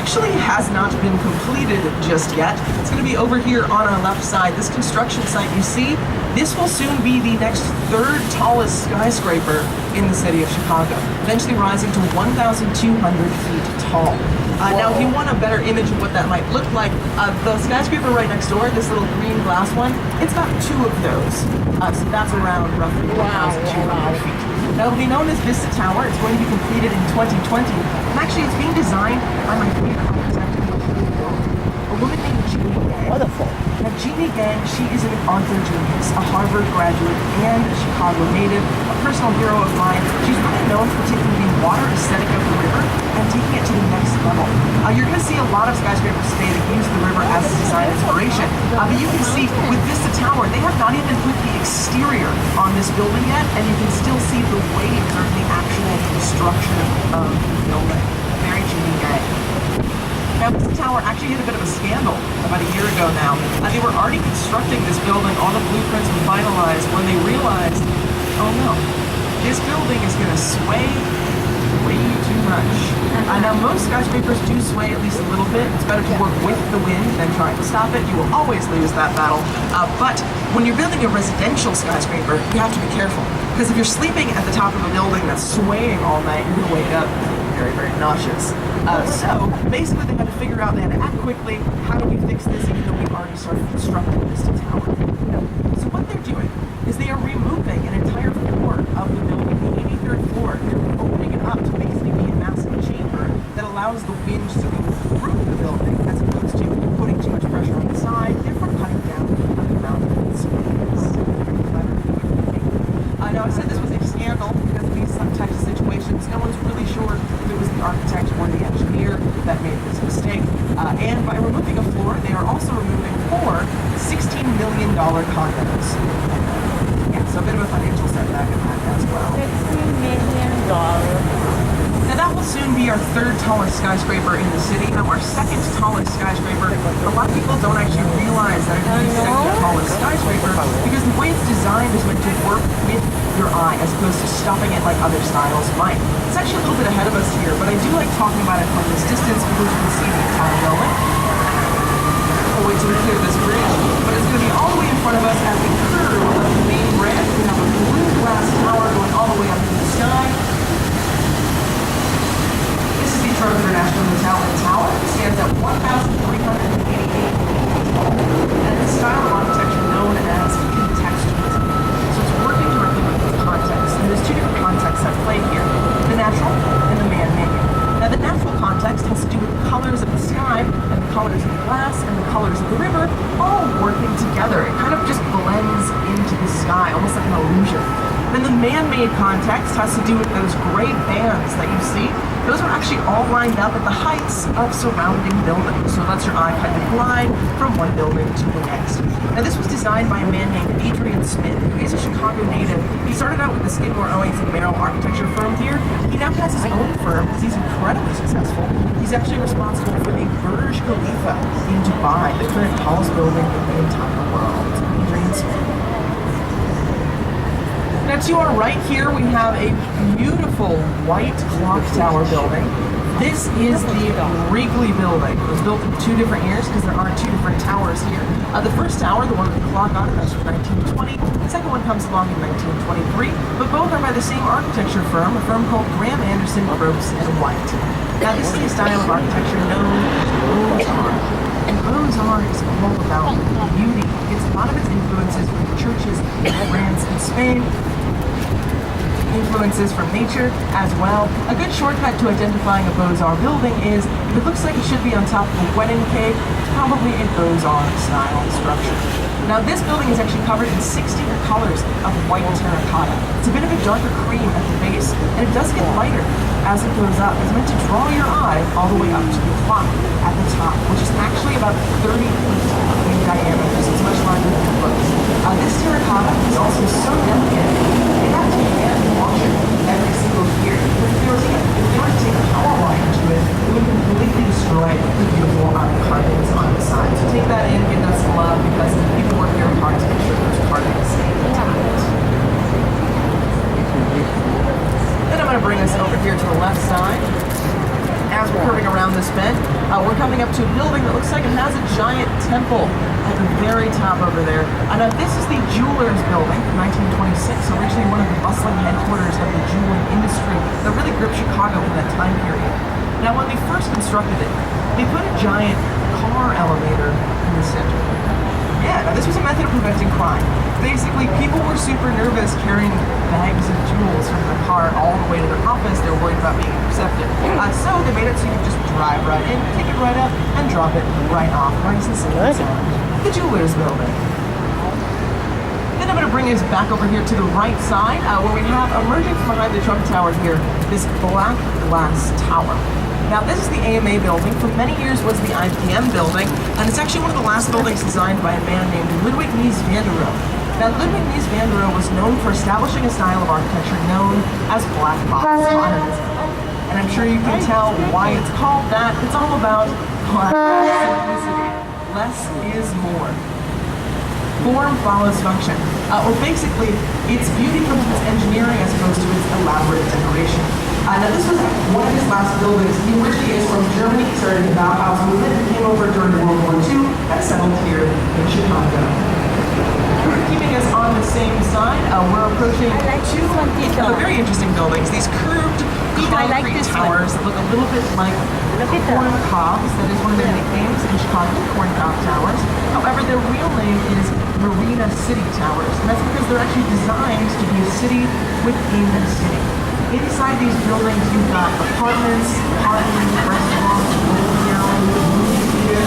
actually has not been completed just yet. It's going to be over here on our left side. This construction site you see, this will soon be the next third tallest skyscraper in the city of Chicago, eventually rising to 1,200 feet tall. Now, if you want a better image of what that might look like, the skyscraper right next door, this little green glass one, it's got two of those. So that's around roughly 1,200 feet. Now, it'll be known as Vista Tower. It's going to be completed in 2020. And actually, it's being designed by my favorite architect, a woman named Jeannie Gang. Wonderful. Now, Jeannie Gang, she is an author genius, a Harvard graduate, and a Chicago native, a personal hero of mine. She's really known for taking the water aesthetic of the river and taking it to the next level. You're going to see a lot of skyscrapers today that use the river as a design inspiration. But you can see with Vista Tower, they have not even put the exterior on this building yet, and you can still see the waves of the actual construction of the building. Very Jeannie Gang. Now, this tower actually had a bit of a scandal about a year ago now. They were already constructing this building, all the blueprints were finalized, when they realized, oh no, this building is going to sway way too much. Now, most skyscrapers do sway at least a little bit. It's better to work with the wind than trying to stop it. You will always lose that battle. But when you're building a residential skyscraper, you have to be careful. Because if you're sleeping at the top of a building that's swaying all night, you're going to wake up very, very nauseous. So basically they had to figure out, they had to act quickly, how do we fix this even though we've already started constructing this tower? So what they're doing is they are removing an entire floor of the building, the 83rd floor. They're opening it up to basically be a massive chamber that allows the wind to go through the building as opposed to putting too much pressure on the side, therefore cutting down on the amount of space. Now I said this was a scandal because of these types of situations. No one's really sure if it was the architect or the engineer that made this mistake. And by removing a floor, they are also removing four $16 million condos. Yeah, so a bit of a financial setback in that as well. $16 million. Now that will soon be our third tallest skyscraper in the city. Now our second tallest skyscraper, a lot of people don't actually realize that it is the second tallest skyscraper because the way it's designed is meant to work with your eye as opposed to stopping it like other styles might. It's actually a little bit ahead of us here, but I do like talking about it from this distance because you can see the entire building. We'll wait till we clear this bridge, but it's going to be all the way in front of us as we curve up the main bridge. We have a blue glass tower going all the way up into the sky. International Hotel and Tower. It stands at 1,388 feet tall. And this style of architecture known as contextualism. So it's working directly with context. And there's two different contexts at play here. The natural and the man-made. Now the natural context has to do with the colors of the sky and the colors of the glass and the colors of the river all working together. It kind of just blends into the sky, almost like an illusion. Then the man-made context has to do with those gray bands that you see. Those are actually all lined up at the heights of surrounding buildings. So it lets your eye kind of glide from one building to the next. Now this was designed by a man named Adrian Smith, who is a Chicago native. He started out with the Skidmore, Owings & Merrill architecture firm here. He now has his own firm because he's incredibly successful. He's actually responsible for the Burj Khalifa in Dubai, the current tallest building in the entire world. Adrian Smith. Now to our right here, we have a beautiful white clock tower building. This is the Wrigley building. It was built in two different years because there are two different towers here. The first tower, the one with the clock on it, that's from 1920. The second one comes along in 1923, but both are by the same architecture firm, a firm called Graham Anderson, Gross and White. Now this is a style of architecture known as Monstar. And Monstar is all about beauty. It gets a lot of its influences from churches in France and Spain. Influences from nature as well. A good shortcut to identifying a Beaux-Arts building is if it looks like it should be on top of a wedding cake, it's probably a Beaux-Arts style structure. Now this building is actually covered in 6 different colors of white terracotta. It's a bit of a darker cream at the base, and it does get lighter as it goes up. It's meant to draw your eye all the way up to the clock at the top, which is actually about 30 feet in diameter, so it's much larger than it looks. This terracotta is also so delicate, you have to hand wash it every single year. If you were to take a power line to it, it would completely destroy the beautiful carvings on the side. So take that in, give that some love, because people work very hard to make sure those carvings stay intact. Then I'm going to bring us over here to the left side. As we're curving around this bend, temple at the very top over there. And this is the Jewelers Building from 1926, originally one of the bustling headquarters of the jewelry industry that really gripped Chicago in that time period. Now, when they first constructed it, they put a giant car elevator in the center. Yeah, now this was a method of preventing crime. Basically, people were super nervous carrying bags of jewels from their car all the way to their office. They were worried about being intercepted. So they made it so you could just drive right in, pick it right up, and drop it right off. Nice and simple. The Jewelers Building. Then I'm going to bring us back over here to the right side, where we have emerging from behind the Trump Tower here, this black glass tower. Now, this is the AMA building. For many years was the IBM building, and it's actually one of the last buildings designed by a man named Ludwig Mies van der Rohe. Now, Ludwig Mies van der Rohe was known for establishing a style of architecture known as black box modernism. And I'm sure you can tell why it's called that. It's all about black simplicity. Less is more. Form follows function. Or basically, its beauty comes from its engineering as opposed to its elaborate decoration. Now this was one of his last buildings. He originally is from Germany, started the Bauhaus movement, and came over during World War II and settled here in Chicago. Keeping us on the same side, we're approaching two other very interesting buildings. These curved concrete towers that look a little bit like corn cobs. That is one of their nicknames in Chicago, corn cob towers. However, their real name is Marina City Towers, and that's because they're actually designed to be a city within a city. Inside these buildings, you've got apartments, parking, restaurants, bowling alley, movie theater,